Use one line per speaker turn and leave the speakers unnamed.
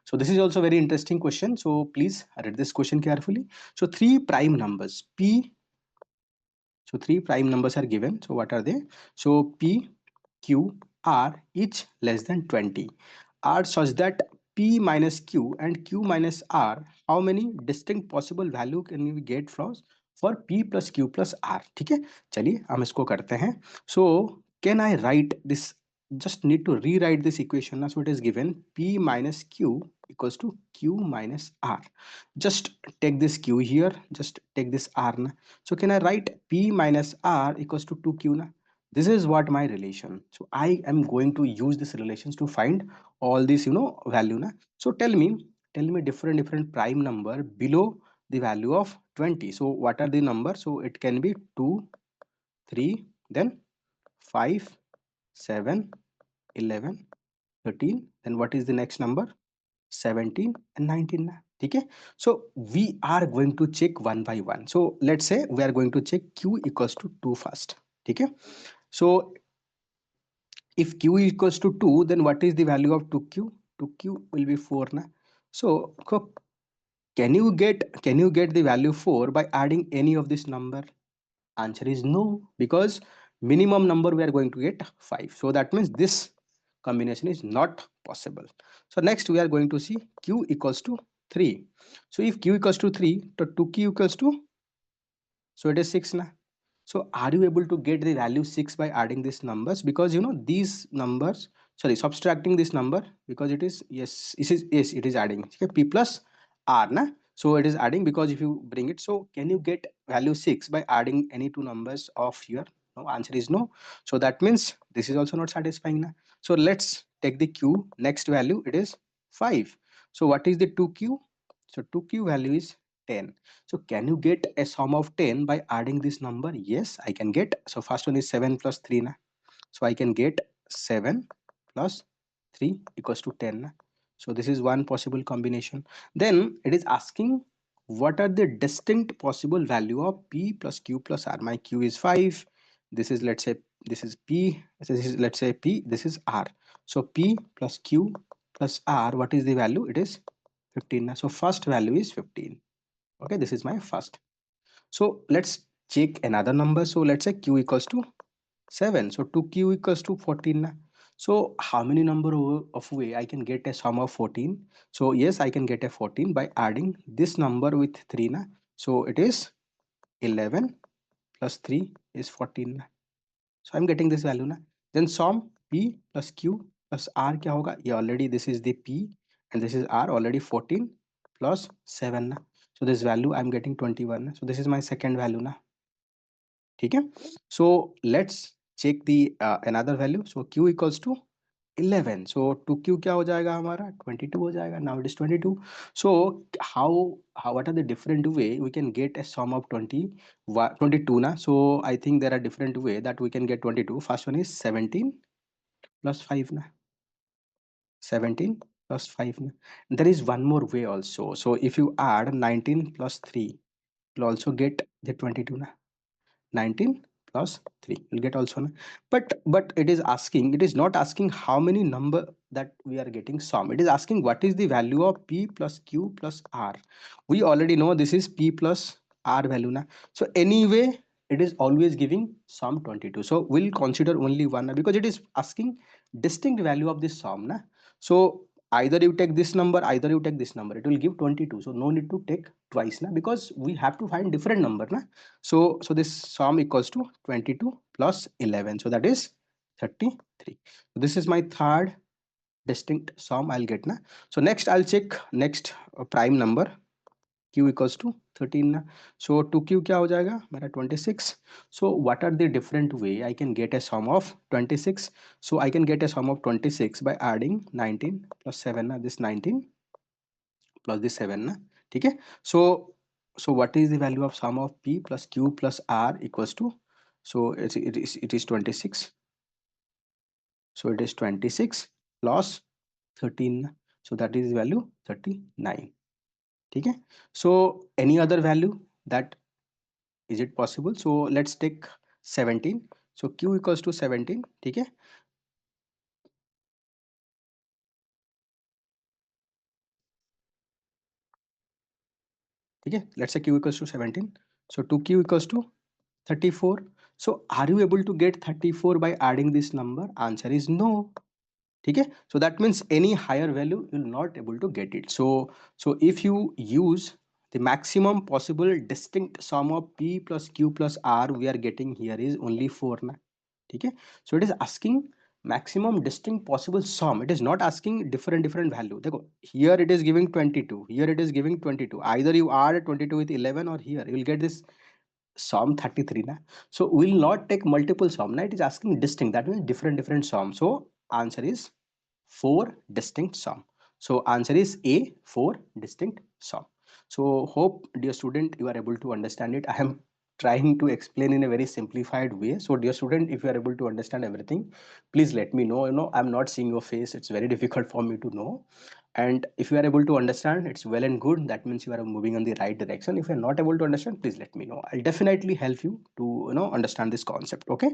So this is also very interesting question. So please read this question carefully. So three prime numbers P. So three prime numbers are given. So what are they? So P, Q, R each less than 20 are such that P minus Q and Q minus R, how many distinct possible value can we get from for P plus Q plus R? ठीक है, चलिए हम इसको करते हैं. So can I write this? Just need to rewrite this equation. So it is given P minus Q equals to Q minus R. Just take this Q here, just take this R na. So can I write P minus R equals to 2Q na? This is what my relation. So I am going to use this relations to find all this value na. So tell me different prime number below the value of 20. So what are the numbers? So it can be 2, 3, then 5, 7, 11, 13. Then what is the next number? 17 and 19 na. Okay, so we are going to check one by one. So let's say we are going to check Q equals to 2 first. Okay, so if Q equals to 2, then what is the value of 2Q? 2Q will be 4 na. So can you get the value 4 by adding any of this number? Answer is no, because minimum number we are going to get 5. So that means this combination is not possible. So next we are going to see Q equals to 3. So if Q equals to 3, so 2Q equals to, so it is 6 na. So are you able to get the value 6 by adding these numbers? Because these numbers, sorry, subtracting this number, because it is, yes, it is adding. Okay, P plus R na. So it is adding, because if you bring it, so can you get value 6 by adding any two numbers of here? No, answer is no. So that means this is also not satisfying na. So let's take the Q. Next value, it is 5. So what is the 2Q? So 2Q value is 10. So can you get a sum of 10 by adding this number? Yes, I can get. So first one is 7 plus 3 na. So I can get 7 plus 3 equals to 10 na. So this is one possible combination. Then it is asking what are the distinct possible value of P plus Q plus R. My Q is 5. This is, let's say, this is P. This is, let's say, P. This is R. So P plus Q plus R, what is the value? It is 15 na. So first value is 15. Okay, this is my first. So let's check another number. So let's say Q equals to 7. So 2Q equals to 14 na. So how many number of way I can get a sum of 14? So yes, I can get a 14 by adding this number with 3 na. So it is 11 plus 3 is 14 na. So I'm getting this value na. Then sum P plus Q plus R kya hoga? Yeah, already this is the P and this is R, already 14 plus 7 na. So this value I'm getting 21 na. So this is my second value na. ठीक है, so let's check the another value. So Q equals to 11. So 2Q क्या हो जाएगा हमारा? 22 हो जाएगा. Now it is 22. So how what are the different way we can get a sum of 22 na? So I think there are different way that we can get 22. First one is 17 plus 5 na. 17 plus 5 na. There is one more way also. So if you add 19 plus 3, you'll also get the 22 na. 19 plus 3 will get also na. But it is asking, it is not asking how many number that we are getting sum. It is asking what is the value of P plus Q plus R. We already know this is P plus R value na. So anyway it is always giving sum 22. So we'll consider only one na, because it is asking distinct value of this sum na. So either you take this number, either you take this number, it will give 22. So no need to take twice na, because we have to find different number na. So this sum equals to 22 plus 11. So that is 33. So this is my third distinct sum I'll get na. So next I'll check next prime number. Q equals to 13 na. So 2Q क्या हो जाएगा मेरा 26. So what are the different way I can get a sum of 26? So I can get a sum of 26 by adding 19 plus 7 na. This 19 plus this 7 na. ठीक है. So what is the value of sum of P plus Q plus R equals to? So it is 26. So it is 26 plus 13. So that is value 39. ठीक है. So any other value that is it possible? So let's take 17. So Q equals to 17. ठीक है. Okay, let's say q equals to 17. So 2q equals to 34. So are you able to get 34 by adding this number? Answer is no. Okay, so that means any higher value you'll not able to get it. So if you use the maximum possible distinct sum of p plus q plus r, we are getting here is only 4 na. Okay, so it is asking maximum distinct possible sum. It is not asking different value. Dekho, here it is giving 22, here it is giving 22. Either you add 22 with 11, or here you will get this sum 33 na. So we will not take multiple sum na. It is asking distinct, that means different sum. So answer is 4 distinct sum. So answer is A, 4 distinct sum. So hope, dear student, you are able to understand it. I am trying to explain in a very simplified way. So dear student, if you are able to understand everything, please let me know. I'm not seeing your face, it's very difficult for me to know. And if you are able to understand, it's well and good. That means you are moving in the right direction. If you're not able to understand, please let me know. I'll definitely help you to understand this concept. Okay.